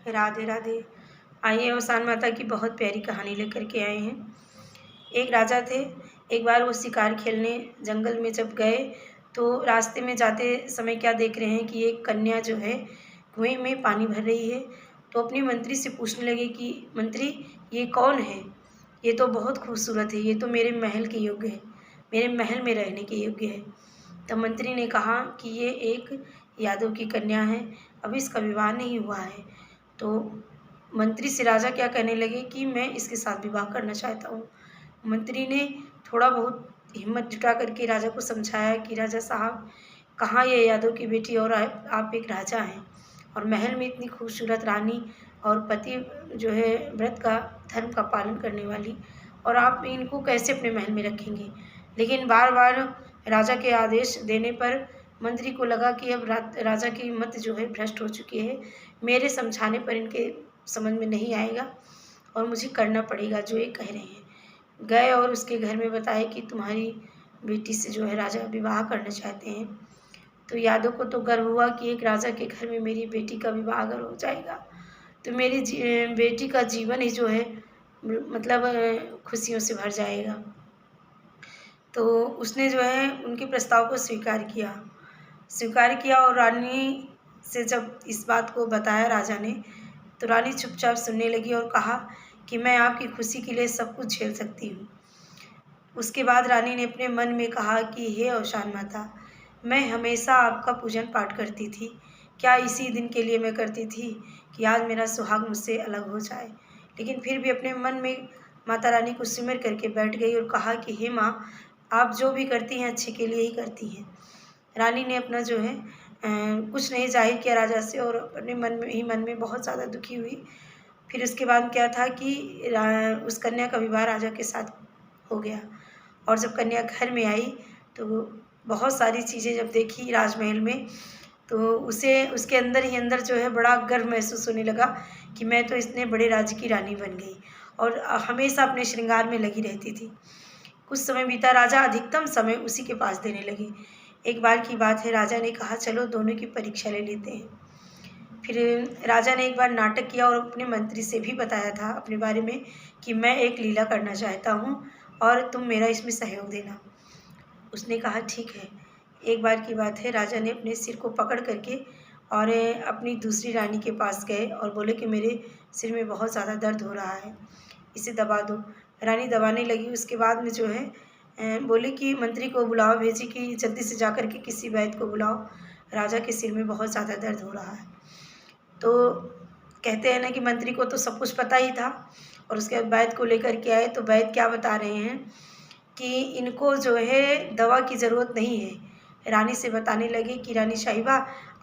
राधे राधे। आइए अवसान माता की बहुत प्यारी कहानी लेकर के आए हैं। एक राजा थे। एक बार वो शिकार खेलने जंगल में जब गए तो रास्ते में जाते समय क्या देख रहे हैं कि एक कन्या जो है कुएं में पानी भर रही है। तो अपनी मंत्री से पूछने लगे कि मंत्री, ये कौन है? ये तो बहुत खूबसूरत है, ये तो मेरे महल के योग्य है, मेरे महल में रहने के योग्य है। तब मंत्री ने कहा कि ये एक यादव की कन्या है, अभी इसका विवाह नहीं हुआ है। तो मंत्री से राजा क्या कहने लगे कि मैं इसके साथ विवाह करना चाहता हूँ। मंत्री ने थोड़ा बहुत हिम्मत जुटा करके राजा को समझाया कि राजा साहब, कहाँ ये यादव की बेटी और आप एक राजा हैं और महल में इतनी खूबसूरत रानी और पति जो है व्रत का धर्म का पालन करने वाली, और आप इनको कैसे अपने महल में रखेंगे? लेकिन बार बार राजा के आदेश देने पर मंत्री को लगा कि अब राजा की मत जो है भ्रष्ट हो चुकी है, मेरे समझाने पर इनके समझ में नहीं आएगा और मुझे करना पड़ेगा जो ये कह रहे हैं। गए और उसके घर में बताया कि तुम्हारी बेटी से जो है राजा विवाह करना चाहते हैं। तो यादव को तो गर्व हुआ कि एक राजा के घर में मेरी बेटी का विवाह अगर हो जाएगा तो मेरी बेटी का जीवन ही जो है मतलब खुशियों से भर जाएगा। तो उसने जो है उनके प्रस्ताव को स्वीकार किया और रानी से जब इस बात को बताया राजा ने, तो रानी चुपचाप सुनने लगी और कहा कि मैं आपकी खुशी के लिए सब कुछ झेल सकती हूँ। उसके बाद रानी ने अपने मन में कहा कि हे अवसान माता, मैं हमेशा आपका पूजन पाठ करती थी, क्या इसी दिन के लिए मैं करती थी कि आज मेरा सुहाग मुझसे अलग हो जाए। लेकिन फिर भी अपने मन में माता रानी को सिमर करके बैठ गई और कहा कि हे माँ, आप जो भी करती हैं अच्छे के लिए ही करती हैं। रानी ने अपना जो है कुछ नहीं जाहिर किया राजा से और अपने मन में बहुत ज़्यादा दुखी हुई। फिर उसके बाद क्या था कि उस कन्या का विवाह राजा के साथ हो गया। और जब कन्या घर में आई तो बहुत सारी चीज़ें जब देखी राजमहल में, तो उसे उसके अंदर ही अंदर जो है बड़ा गर्व महसूस होने लगा कि मैं तो इतने बड़े राज्य की रानी बन गई और हमेशा अपने श्रृंगार में लगी रहती थी। कुछ समय बीता, राजा अधिकतम समय उसी के पास देने लगे। एक बार की बात है, राजा ने कहा चलो दोनों की परीक्षा ले लेते हैं। फिर राजा ने एक बार नाटक किया और अपने मंत्री से भी बताया था अपने बारे में कि मैं एक लीला करना चाहता हूँ और तुम मेरा इसमें सहयोग देना। उसने कहा ठीक है। एक बार की बात है, राजा ने अपने सिर को पकड़ करके और अपनी दूसरी रानी के पास गए और बोले कि मेरे सिर में बहुत ज़्यादा दर्द हो रहा है, इसे दबा दो। रानी दबाने लगी। उसके बाद में जो है बोली कि मंत्री को बुलाओ, भेजी कि जल्दी से जा कर के किसी वैद्य को बुलाओ, राजा के सिर में बहुत ज़्यादा दर्द हो रहा है। तो कहते हैं ना कि मंत्री को तो सब कुछ पता ही था और उसके बाद वैद्य को लेकर के आए। तो वैद्य क्या बता रहे हैं कि इनको जो है दवा की ज़रूरत नहीं है। रानी से बताने लगे कि रानी साहिबा,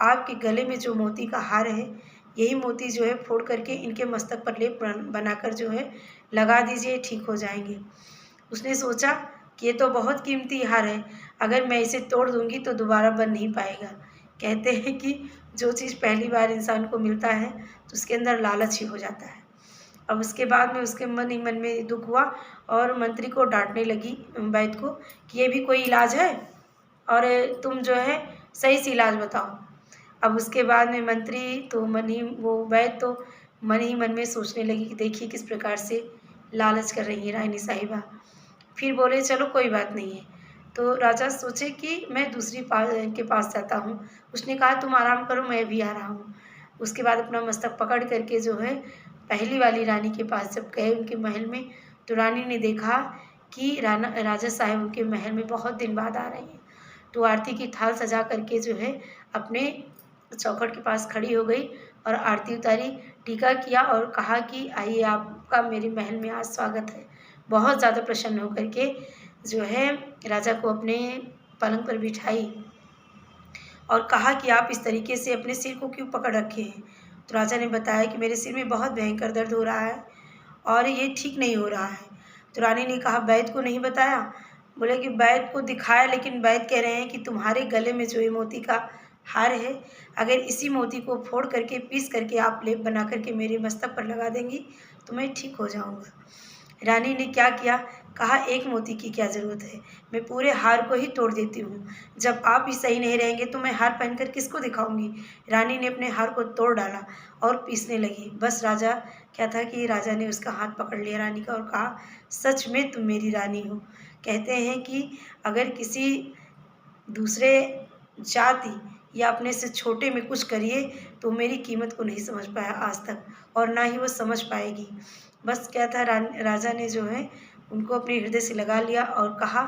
आपके गले में जो मोती का हार है, यही मोती जो है फोड़ करके इनके मस्तक पर लेप बनाकर जो है लगा दीजिए, ठीक हो जाएंगे। उसने सोचा कि ये तो बहुत कीमती हार है, अगर मैं इसे तोड़ दूंगी तो दोबारा बन नहीं पाएगा। कहते हैं कि जो चीज़ पहली बार इंसान को मिलता है तो उसके अंदर लालच ही हो जाता है। अब उसके बाद में उसके मन ही मन में दुख हुआ और मंत्री को डांटने लगी वैद्य को कि ये भी कोई इलाज है और तुम जो है सही से इलाज बताओ। अब उसके बाद में मंत्री तो वो वैद्य तो मन ही मन में सोचने लगी कि देखिए किस प्रकार से लालच कर रही है रानी साहिबा। फिर बोले चलो कोई बात नहीं है। तो राजा सोचे कि मैं दूसरी के पास जाता हूँ। उसने कहा तुम आराम करो, मैं भी आ रहा हूँ। उसके बाद अपना मस्तक पकड़ करके जो है पहली वाली रानी के पास जब गए उनके महल में, तो रानी ने देखा कि राजा साहब उनके महल में बहुत दिन बाद आ रहे हैं। तो आरती की थाल सजा करके जो है अपने चौखट के पास खड़ी हो गई और आरती उतारी, टीका किया और कहा कि आइए आपका मेरे महल में आज स्वागत है। बहुत ज़्यादा प्रसन्न होकर के जो है राजा को अपने पलंग पर बिठाई और कहा कि आप इस तरीके से अपने सिर को क्यों पकड़ रखे हैं। तो राजा ने बताया कि मेरे सिर में बहुत भयंकर दर्द हो रहा है और ये ठीक नहीं हो रहा है। तो रानी ने कहा वैद्य को नहीं बताया? बोले कि वैद्य को दिखाया, लेकिन वैद्य कह रहे हैं कि तुम्हारे गले में जो ये मोती का हार है, अगर इसी मोती को फोड़ करके पीस करके आप लेप बना करके मेरे मस्तक पर लगा देंगी तो मैं ठीक हो जाऊंगा। रानी ने क्या किया, कहा, एक मोती की क्या ज़रूरत है, मैं पूरे हार को ही तोड़ देती हूँ। जब आप ही सही नहीं रहेंगे तो मैं हार पहनकर किसको दिखाऊंगी। रानी ने अपने हार को तोड़ डाला और पीसने लगी। बस राजा क्या था कि राजा ने उसका हाथ पकड़ लिया रानी का और कहा, सच में तुम मेरी रानी हो। कहते हैं कि अगर किसी दूसरे जाति या अपने से छोटे में कुछ करिए तो मेरी कीमत को नहीं समझ पाया आज तक, और ना ही वो समझ पाएगी। बस क्या था, राजा ने जो है उनको अपने हृदय से लगा लिया और कहा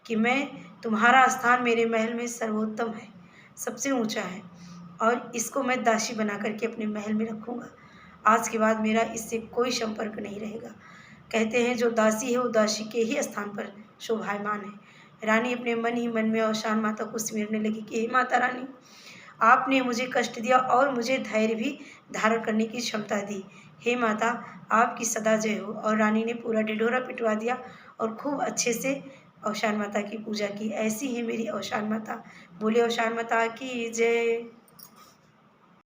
कि मैं, तुम्हारा स्थान मेरे महल में सर्वोत्तम है, सबसे ऊंचा है, और इसको मैं दासी बना करके अपने महल में रखूँगा। आज के बाद मेरा इससे कोई संपर्क नहीं रहेगा। कहते हैं जो दासी है वो दासी के ही स्थान पर शोभायमान है। रानी अपने मन ही मन में औशान माता को स्मरने लगी कि हे माता रानी, आपने मुझे कष्ट दिया और मुझे धैर्य भी धारण करने की क्षमता दी। हे माता, आपकी सदा जय हो। और रानी ने पूरा ढिढोरा पिटवा दिया और खूब अच्छे से औशान माता की पूजा की। ऐसी ही मेरी औशान माता। बोले औशान माता की जय।